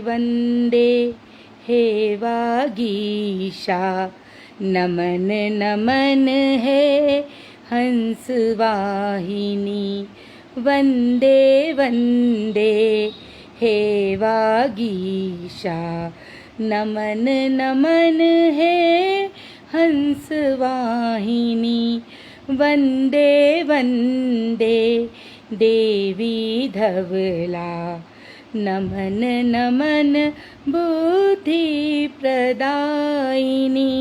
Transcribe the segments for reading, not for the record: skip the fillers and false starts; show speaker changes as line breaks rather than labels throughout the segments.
वन्दे हे वागीशा। नमन नमन हे हंसवाहिनी, वन्दे वन्दे हे वागीशा। नमन नमन हे हंसवाहिनी, वन्दे वन्दे देवी धवला। नमन नमन बुद्धि प्रदायिनी,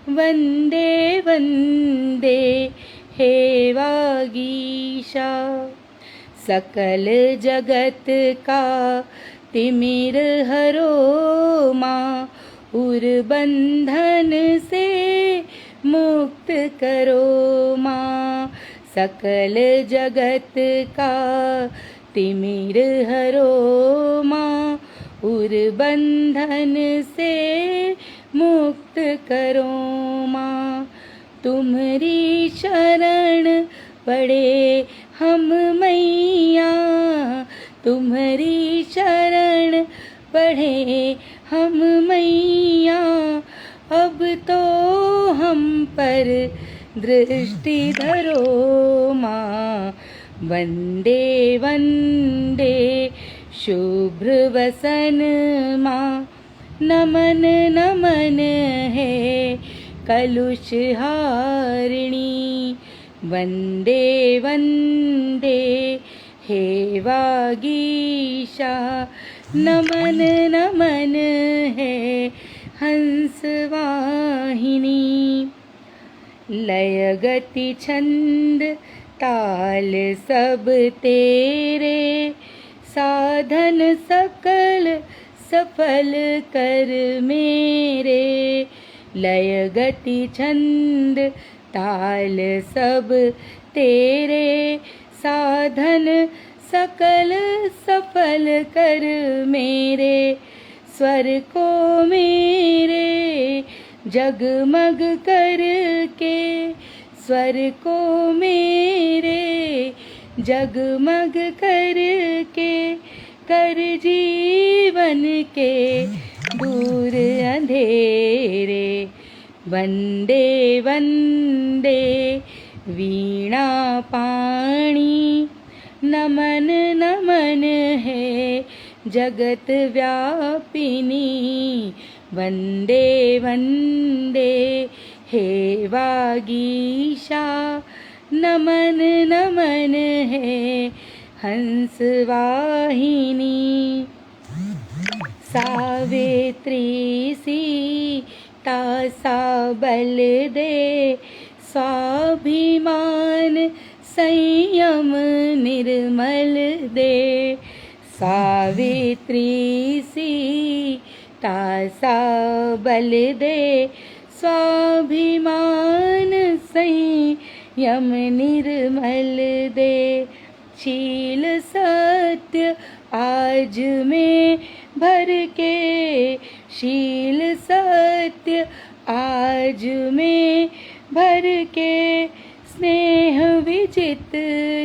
वन्दे वन्दे हे वागीशा। सकल जगत का तिमिर हरो माँ, उर बंधन से मुक्त करो माँ। सकल जगत का तिमिर हरो माँ, उर बंधन से मुक्त करो माँ। तुम्हारी शरण पड़े हम मैया, तुम्हारी शरण पड़े हम मैया। अब तो हम पर दृष्टि धरो माँ, वन्दे वन्दे शुभ्र वसन माँ। नमन नमन है कलुष हारिणी, वन्दे वन्दे हे वागीशा। नमन नमन है हंसवाहिनी, लय गति छंद ताल सब तेरे। साधन सकल सफल कर मेरे, लय गति छंद ताल सब तेरे। साधन सकल सफल कर मेरे, स्वर को मेरे जगमग करके, स्वर को मेरे जगमग करके। कर जीवन के दूर अंधेरे, वन्दे वन्दे वीणा पाणी। नमन नमन है जगत व्यापिनी, वन्दे वन्दे हे वागीशा। नमन नमन है हंसवाहिनी, सावित्री सीता सा बल दे। स्वाभिमान संयम निर्मल दे, सावित्री सीता सा बल दे। स्वाभिमान संयम निर्मल दे, शील सत्य आज में भर के। शील सत्य आज में भर के, स्नेह विजित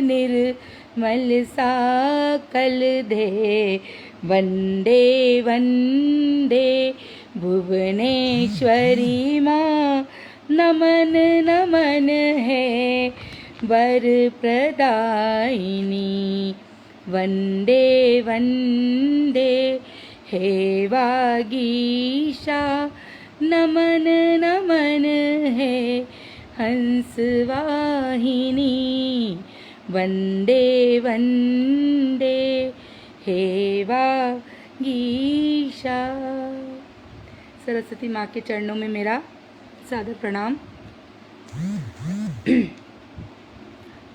निर्मल साकल दे। वन्दे वन्दे भुवनेश्वरी माँ, नमन नमन है वर प्रदायिनी। वन्दे वन्दे हे वागीशा। नमन नमन है हंसवाहिनी, वन्दे वन्दे हे वागीशा। सरस्वती माँ के चरणों में मेरा सादर प्रणाम।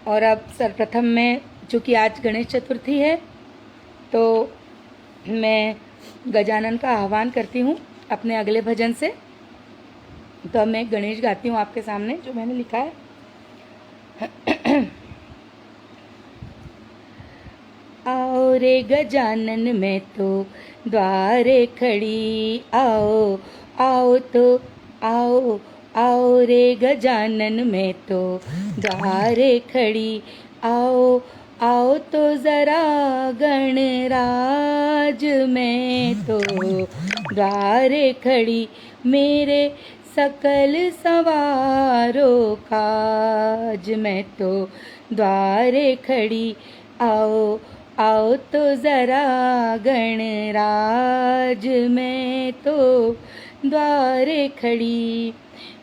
और अब सर्वप्रथम मैं, चूँकि आज गणेश चतुर्थी है, तो मैं गजानन का आह्वान करती हूँ अपने अगले भजन से। तो अब मैं गणेश गाती हूँ आपके सामने, जो मैंने लिखा है। आओ रे गजानन मैं तो द्वारे खड़ी, आओ आओ तो आओ आओ रे गजानन मैं तो द्वारे खड़ी। आओ आओ तो जरा गणराज, मैं तो द्वारे खड़ी मेरे सकल सवारों काज, मैं तो द्वारे खड़ी। आओ आओ तो जरा गणराज, मैं तो द्वारे खड़ी।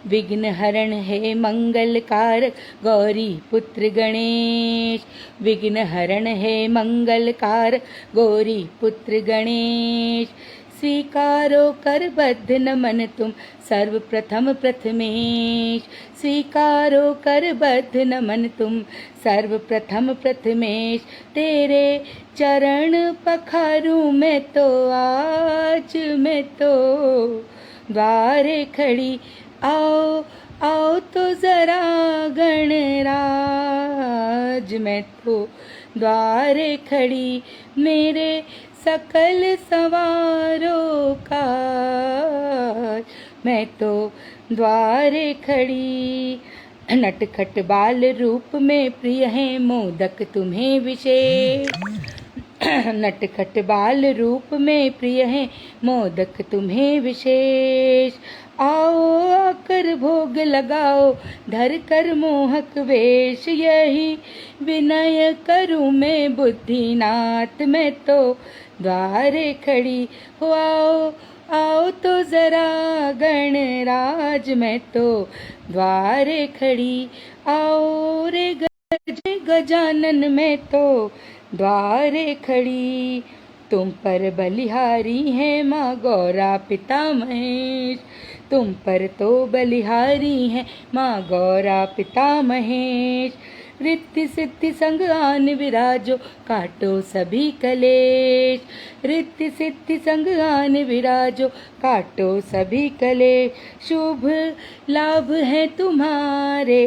विघ्न हरण है मंगलकारक गौरी पुत्र गणेश, विघ्न हरण है मंगलकारक गौरी पुत्र गणेश। स्वीकारो कर बद्ध नमन तुम सर्वप्रथम प्रथमेश, स्वीकारो कर बद्ध नमन तुम सर्वप्रथम प्रथमेश। तेरे चरण पखारूं मैं तो आज, मैं तो द्वारे खड़ी। आओ आओ तो जरा गणराज, मैं तो द्वारे खड़ी मेरे सकल सवारों का, मैं तो द्वारे खड़ी। नटखट बाल रूप में प्रिय है मोदक तुम्हें विशेष, नटखट बाल रूप में प्रिय है मोदक तुम्हें विशेष। आओ आकर भोग लगाओ धर कर मोहक वेश, यही विनय करूँ मैं बुद्धिनाथ, मैं तो द्वारे खड़ी। हो आओ आओ तो जरा गणराज, मैं तो द्वारे खड़ी। आओ रे गजानन, मैं तो द्वारे खड़ी। तुम पर बलिहारी है माँ गौरा पिता महेश, तुम पर तो बलिहारी है माँ गौरा पिता महेश। रिद्धि सिद्धि संग आन विराजो काटो सभी कलेश, रिद्धि सिद्धि संग आन विराजो काटो सभी कलेश। शुभ लाभ है तुम्हारे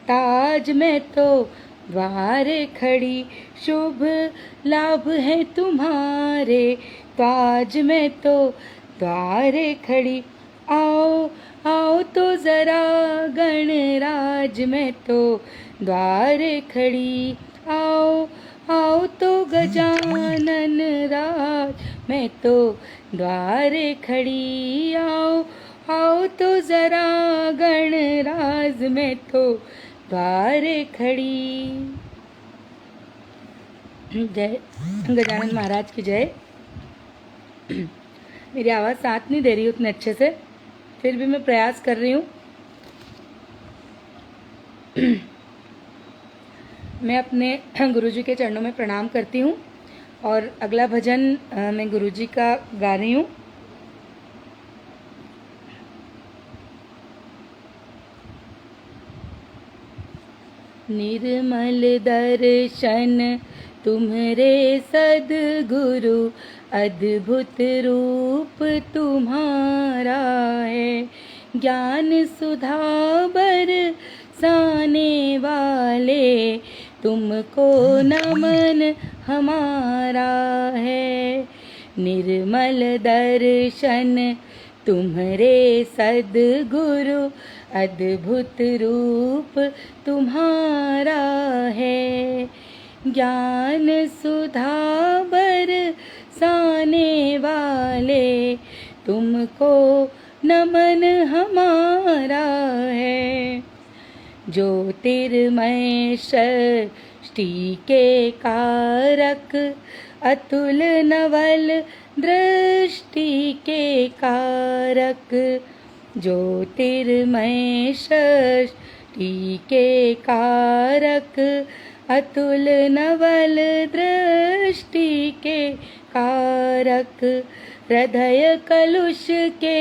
ताज, मैं तो द्वारे खड़ी। शुभ लाभ है तुम्हारे ताज, मैं तो द्वारे खड़ी। आओ आओ तो जरा गणराज, मैं तो द्वारे खड़ी। आओ आओ तो गजानन राज, मैं तो द्वारे खड़ी। आओ आओ तो जरा गणराज, मैं तो द्वारे खड़ी। जय गजानन महाराज की जय। मेरी आवाज़ साथ नहीं दे रही उतने अच्छे से, फिर भी मैं प्रयास कर रही हूँ। मैं अपने गुरुजी के चरणों में प्रणाम करती हूँ और अगला भजन मैं गुरुजी का गा रही हूँ। निर्मल दर्शन तुम्हारे सद्गुरु, अद्भुत रूप तुम्हारा है। ज्ञान सुधा बरसाने वाले, तुमको नमन हमारा है। निर्मल दर्शन तुम्हारे सद्गुरु, अद्भुत रूप तुम्हारा है। ज्ञान सुधा बरसाने वाले, तुमको नमन हमारा है। ज्योतिर्मय सृष्टि के कारक, अतुल नवल दृष्टि के कारक। ज्योतिर्मय सृष्टि के कारक, अतुल नवल दृष्टि के कारक। हृदय कलुष के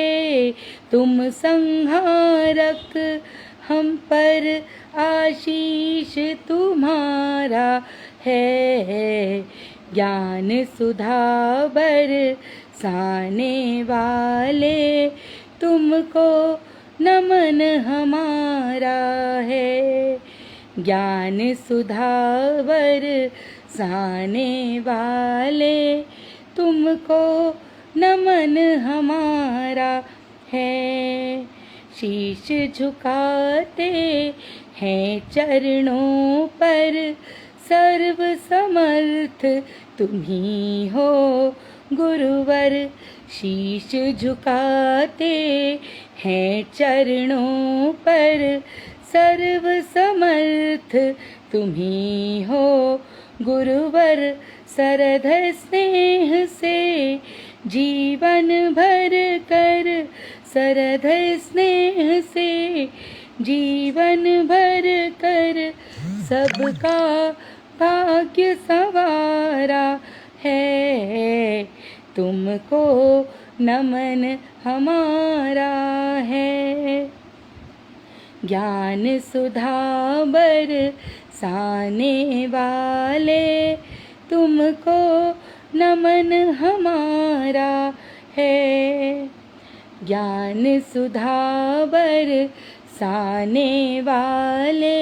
तुम संहारक, हम पर आशीष तुम्हारा है। ज्ञान सुधा बरसाने वाले, तुमको नमन हमारा है। ज्ञान सुधा बरसाने वाले, तुमको नमन हमारा है। शीश झुकाते हैं चरणों पर, सर्व समर्थ तुम्ही हो गुरुवर। शीश झुकाते हैं चरणों पर, सर्व समर्थ तुम्ही हो गुरुवर। सरध स्नेह से जीवन भर कर, सरध स्नेह से जीवन भर कर, सबका भाग्य संवारा है। तुमको नमन हमारा है। ज्ञान सुधा बरसाने वाले, तुमको नमन हमारा है। ज्ञान सुधा बरसाने वाले,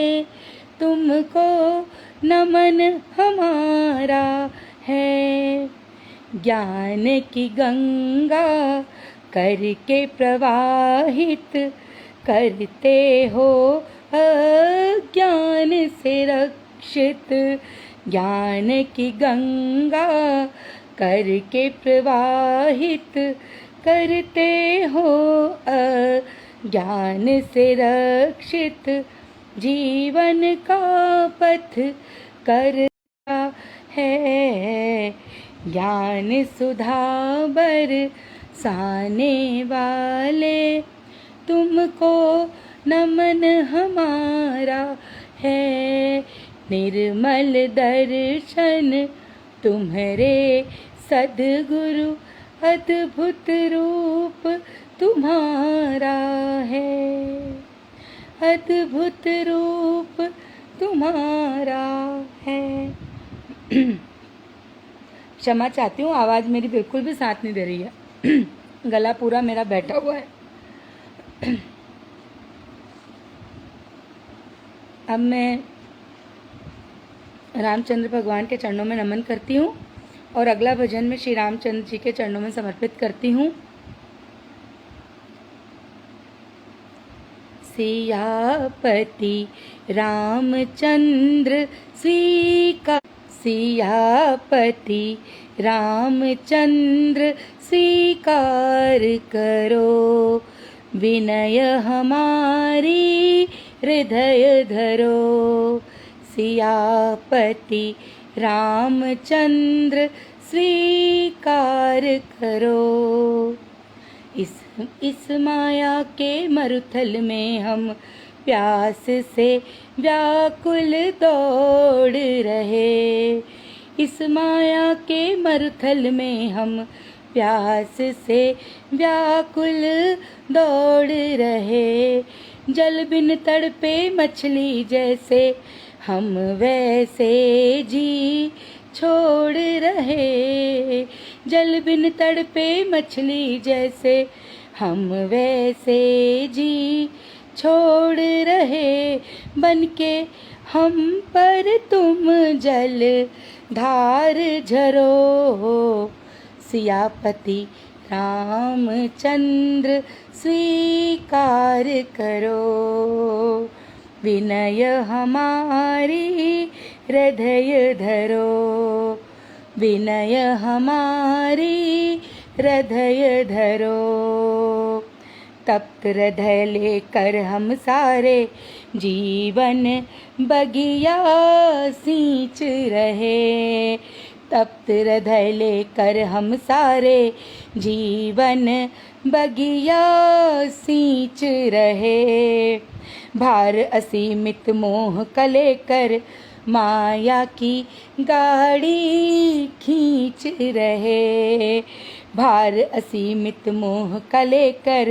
तुमको नमन हमारा है। ज्ञान की गंगा करके प्रवाहित, करते हो अज्ञान से रक्षित। ज्ञान की गंगा करके प्रवाहित, करते हो अज्ञान से रक्षित। जीवन का पथ करता है, ज्ञान सुधा बरसाने वाले, तुमको नमन हमारा है। निर्मल दर्शन तुम्हारे सद्गुरु, अद्भुत रूप तुम्हारा है। अद्भुत रूप तुम्हारा है। क्षमा चाहती हूँ, आवाज़ मेरी बिल्कुल भी साथ नहीं दे रही है। गला पूरा मेरा बैठा हुआ है। अब मैं रामचंद्र भगवान के चरणों में नमन करती हूँ और अगला भजन में श्री रामचंद्र जी के चरणों में समर्पित करती हूँ। सियापति रामचंद्र स्वीकार, सियापति रामचंद्र स्वीकार करो। विनय हमारी हृदय धरो, सियापति रामचंद्र स्वीकार करो। इस माया के मरुथल में हम प्यास से व्याकुल दौड़ रहे। इस माया के मरुथल में हम प्यास से व्याकुल दौड़ रहे। जल बिन तड़पे मछली जैसे हम वैसे जी छोड़ रहे। जल बिन तड़पे मछली जैसे हम वैसे जी छोड़ रहे। बनके हम पर तुम जल धार झरो। सियापति रामचंद्र स्वीकार करो। विनय हमारी हृदय धरो। विनय हमारी हृदय धरो। तप्त हृदय लेकर हम सारे जीवन बगिया सींच रहे। तप्त हृदय लेकर हम सारे जीवन बगिया सींच रहे। भार असीमित मोह कले कर माया की गाड़ी खींच रहे। भार असीमित मोह कले कर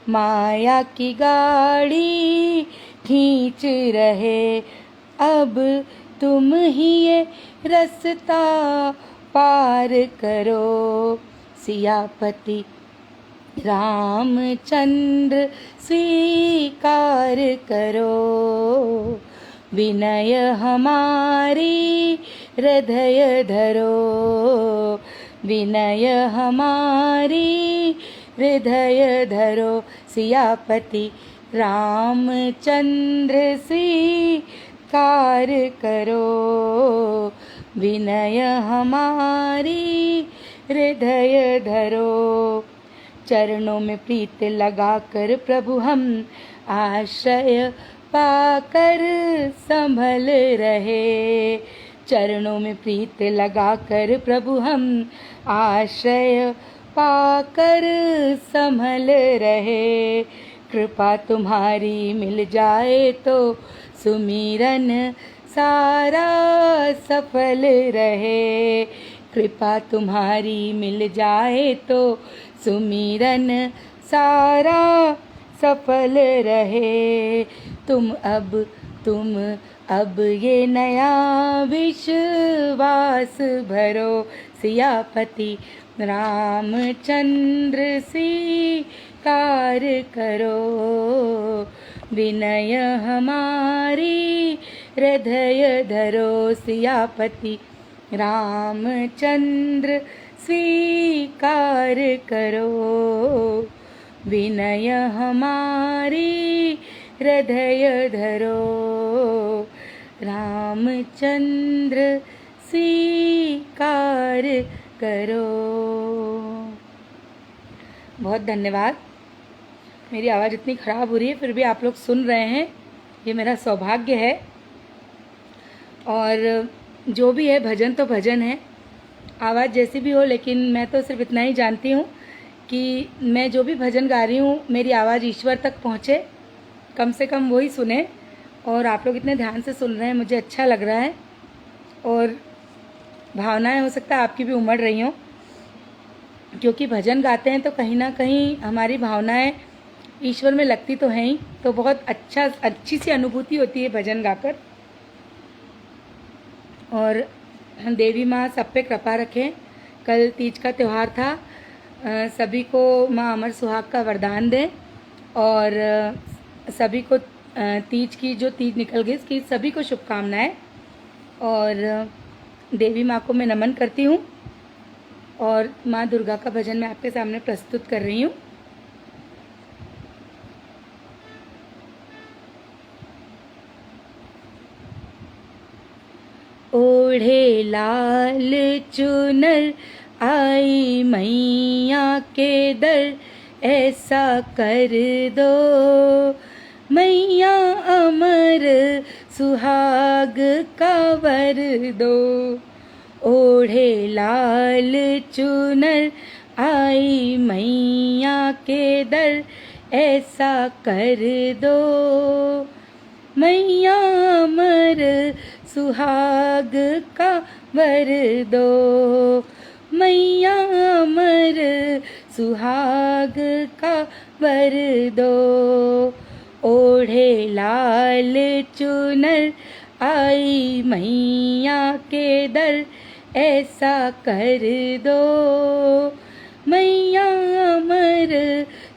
माया की गाड़ी खींच रहे। अब तुम ही ये रास्ता पार करो। सियापति रामचंद्र स्वीकार करो। विनय हमारी हृदय धरो। विनय हमारी हृदय धरो। सियापति रामचंद्र स्वीकार कार करो। विनय हमारी हृदय धरो। चरणों में प्रीत लगाकर प्रभु हम आश्रय पाकर संभल रहे। चरणों में प्रीत लगाकर प्रभु हम आश्रय पाकर संभल रहे। कृपा तुम्हारी मिल जाए तो सुमिरन सारा सफल रहे। कृपा तुम्हारी मिल जाए तो सुमिरन सारा सफल रहे। तुम अब ये नया विश्वास भरो। सियापति रामचंद्र स्वीकार करो। विनय हमारी हृदय धरो। सियापति रामचंद्र स्वीकार करो। विनय हमारी हृदय धरो। रामचंद्र स्वीकार करो। बहुत धन्यवाद। मेरी आवाज़ इतनी ख़राब हो रही है फिर भी आप लोग सुन रहे हैं, ये मेरा सौभाग्य है। और जो भी है भजन तो भजन है, आवाज़ जैसी भी हो, लेकिन मैं तो सिर्फ इतना ही जानती हूँ कि मैं जो भी भजन गा रही हूँ मेरी आवाज़ ईश्वर तक पहुँचे, कम से कम वही सुने। और आप लोग इतने ध्यान से सुन रहे हैं, मुझे अच्छा लग रहा है। और भावनाएं हो सकता है आपकी भी उमड़ रही हों, क्योंकि भजन गाते हैं तो कहीं ना कहीं हमारी भावनाएं ईश्वर में लगती तो हैं ही, तो बहुत अच्छी सी अनुभूति होती है भजन गाकर। और देवी माँ सब पे कृपा रखें। कल तीज का त्यौहार था, सभी को माँ अमर सुहाग का वरदान दें और सभी को तीज की जो तीज निकल गई इसकी सभी को शुभकामनाएं। और देवी माँ को मैं नमन करती हूँ और माँ दुर्गा का भजन मैं आपके सामने प्रस्तुत कर रही हूँ। ओढ़े लाल चुनर आई मैया के दर, ऐसा कर दो मैया अमर सुहाग का वर दो। ओढ़े लाल चुनर आई मैया के दर, ऐसा कर दो मैया अमर सुहाग का वर दो। मैया अमर सुहाग का वर दो। ओढ़े लाल चुनर आई मैया के दर, ऐसा कर दो मैया अमर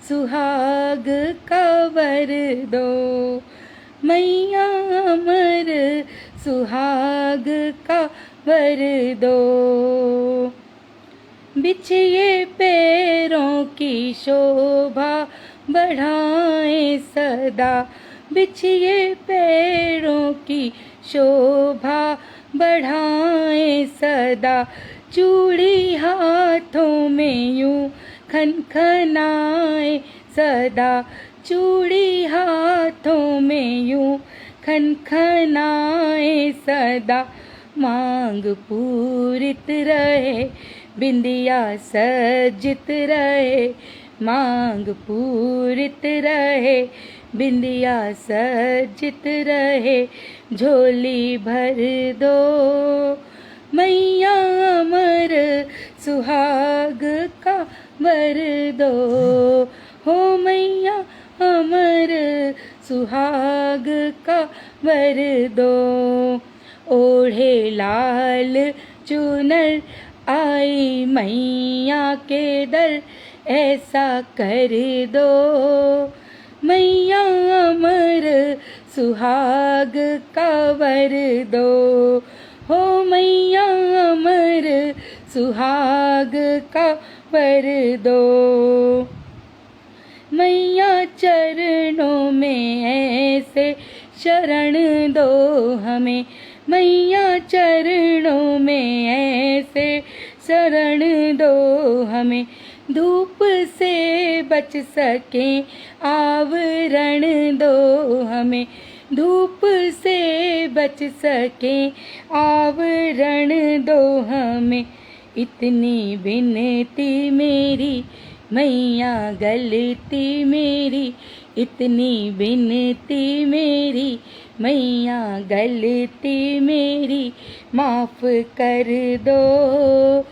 सुहाग का वर दो। मैया अमर सुहाग का वर दो। बिछिए पैरों की शोभा बढ़ाएं सदा, बिछिए पैरों की शोभा बढ़ाएं सदा। चूड़ी हाथों में यूं खनखनाए सदा, चूड़ी हाथों में यूं खनखनाए सदा। मांग पूरित रहे बिंदिया सजित रहे, मांग पूरित रहे बिंदिया सजित रहे। झोली भर दो मैया अमर सुहाग का वर दो। हो मैया अमर सुहाग का वर दो। ओढ़े लाल चुनर आई मैया के दर, ऐसा कर दो मैया अमर सुहाग का वर दो। हो मैया अमर सुहाग का वर दो। मैया चरणों में ऐसे शरण दो हमें मैया चरणों में ऐसे शरण दो हमें। धूप से बच सकें आवरण दो हमें, धूप से बच सकें आवरण दो हमें। इतनी विनती मेरी मैया गलती मेरी, इतनी विनती मेरी मैया गलती मेरी माफ़ कर दो।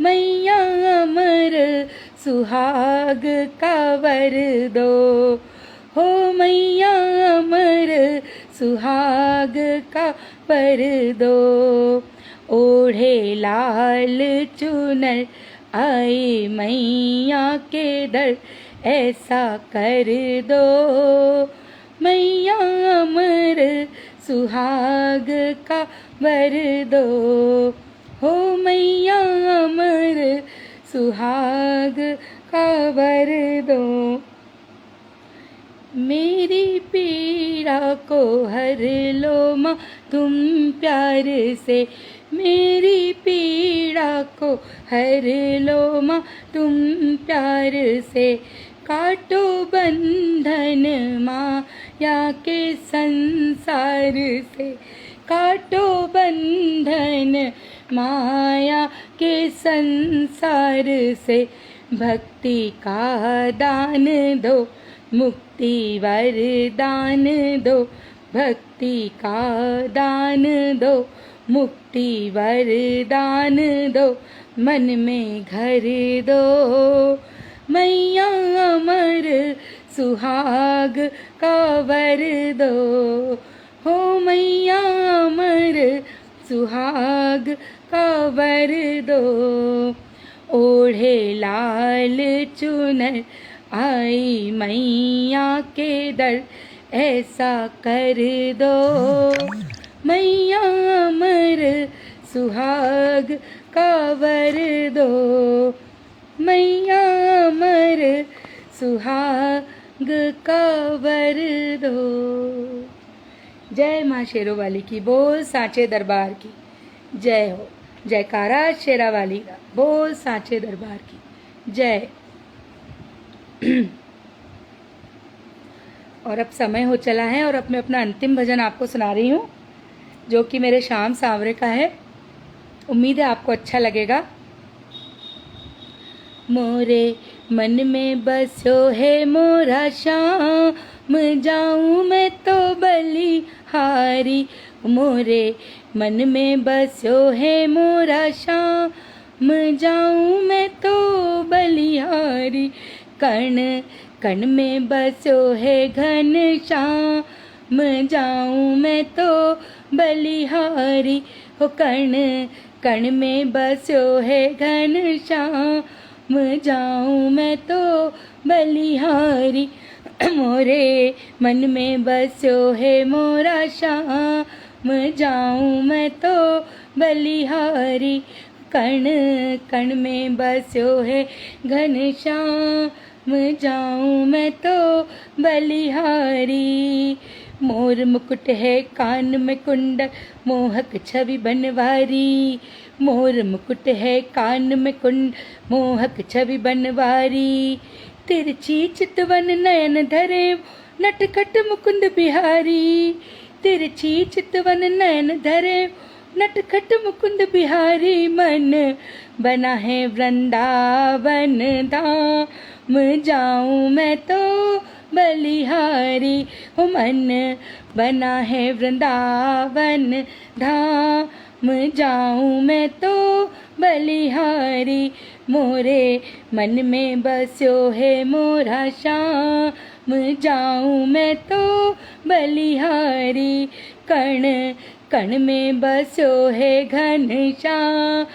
मैया अमर सुहाग का वर दो हो, मैया अमर सुहाग का वर दो। ओढ़े लाल चुनर आए मैया के दर ऐसा कर दो। मैया अमर सुहाग का वर दो हो, मैया अमर सुहाग का वर दो। मेरी पीड़ा को हर लो माँ तुम प्यार से, मेरी पीड़ा को हर लो माँ तुम प्यार से। काटो बंधन माया के संसार से, काटो बंधन माया के संसार से। भक्ति का दान दो मुक्ति वरदान दो, भक्ति का दान दो मुक्ति वरदान दो। मन में घर दो मैया अमर सुहाग का वर दो हो, मैया अमर सुहाग का वर दो। ओढ़े लाल चुनर आई मैया के दर ऐसा कर दो। मैया अमर सुहाग का वर दो, मैया अमर सुहाग का वर दो। जय माँ शेरों वाली की, बोल सांचे दरबार की जय हो। जयकारा शेरा वाली का, बोल सांचे दरबार की जय। और अब समय हो चला है और अब मैं अपना अंतिम भजन आपको सुना रही हूँ, जो कि मेरे श्याम सांवरे का है। उम्मीद है आपको अच्छा लगेगा। मोरे मन में बसो है मोरा श्याम, जाऊं मैं तो बलिहारी। मोरे मन में बसो है मोरा श्याम, जाऊं मैं तो बलिहारी। कण कण में बसो है घन श्याम, जाऊं मैं तो बलिहारी। हो कण कण में बसो है घन श्याम, जाऊं मैं तो बलिहारी। मोरे मन में बसो है मोरा श्याम, जाऊं मैं तो बलिहारी। कण कण में बसो है घन श्याम, जाऊं मैं तो बलिहारी। मोर मुकुट है कान में कुंडल, मोहक छवि बनवारी। मोर मुकुट है कान में कुंडल, मोहक छवि बनवारी। तिरछी चितवन नयन धरे, नटखट मुकुंद बिहारी। तिरछी चितवन नयन धरे, नटखट मुकुंद बिहारी। मन बना है वृंदावन धाम, जाऊं मैं तो बलिहारी। हो मन बना है वृंदावन धाम, जाऊं मैं तो बलिहारी। मोरे मन में बसो है मोरा श्याम, जाऊं मैं तो बलिहारी। कण कण में बसो है घन श्याम,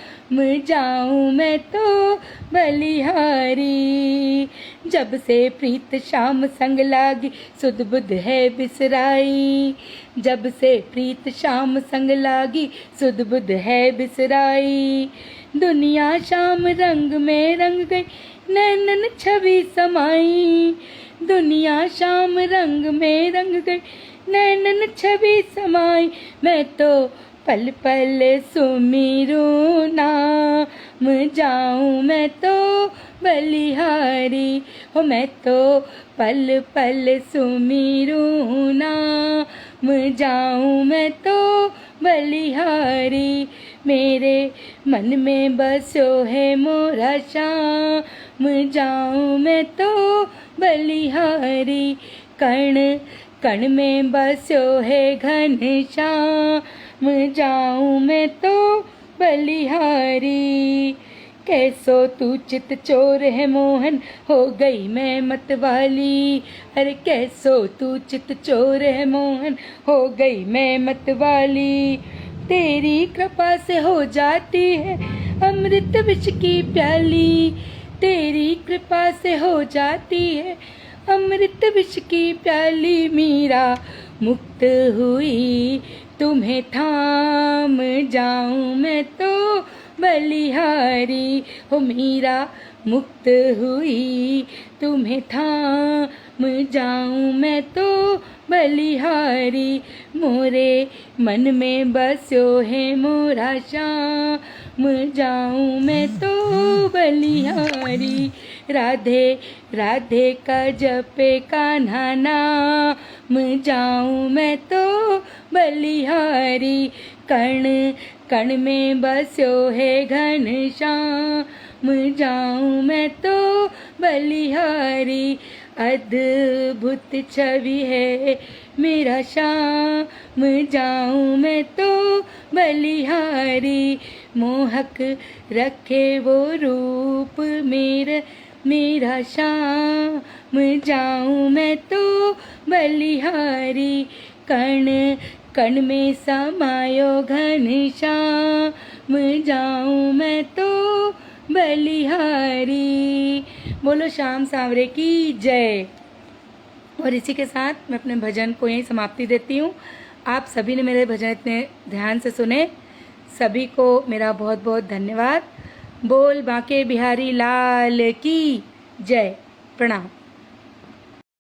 जाऊं मैं तो बलिहारी। जब से प्रीत श्याम संग लागी, सुध बुध है बिसराई। जब से प्रीत श्याम संग लागी, सुध बुध है बिसराई। दुनिया श्याम रंग में रंग गई, नैनन छवि समाई। दुनिया शाम रंग में रंग गई, नैनन छवि समाई, मैं तो पल पल सुमिरूं नाम जाऊं, मैं तो बलिहारी हो, मैं तो पल पल सुमिरूं नाम जाऊं, मैं तो बलिहारी। मेरे मन में बसो है मोरा श्याम जाऊं, मैं तो बलिहारी। कण कण में बसो है घनश्याम जाऊं, मैं तो बलिहारी। कैसो तू चित चोर है मोहन, हो गई मैं मतवाली। अरे कैसो तू चित चोर है मोहन, हो गई मैं मतवाली। तेरी कृपा से हो जाती है अमृत विष की प्याली, तेरी कृपा से हो जाती है अमृत विष की प्याली। मीरा मुक्त हुई तुम्हें थाम जाऊं, मैं तो बलिहारी हो, मीरा मुक्त हुई तुम्हें थाम जाऊं, मैं तो बलिहारी। मोरे मन में बसो है मोरा श्याम जाऊं, मैं तो बलिहारी। राधे राधे का जपे कान्हा नाम जाऊं, मैं तो बलिहारी। कण कण में बसो है घनश्याम जाऊं, मैं तो बलिहारी। अद्भुत छवि है मेरा श्याम जाऊं, मैं तो बलिहारी। मोहक रखे वो रूप मेरा श्याम जाऊं, मैं तो बलिहारी। कण कण में समायो घनश्याम जाऊं, मैं तो बलिहारी। बोलो श्याम सांवरे की जय। और इसी के साथ मैं अपने भजन को यहीं समाप्ति देती हूँ। आप सभी ने मेरे भजन इतने ध्यान से सुने, सभी को मेरा बहुत बहुत धन्यवाद। बोल बांके बिहारी लाल की जय। प्रणाम।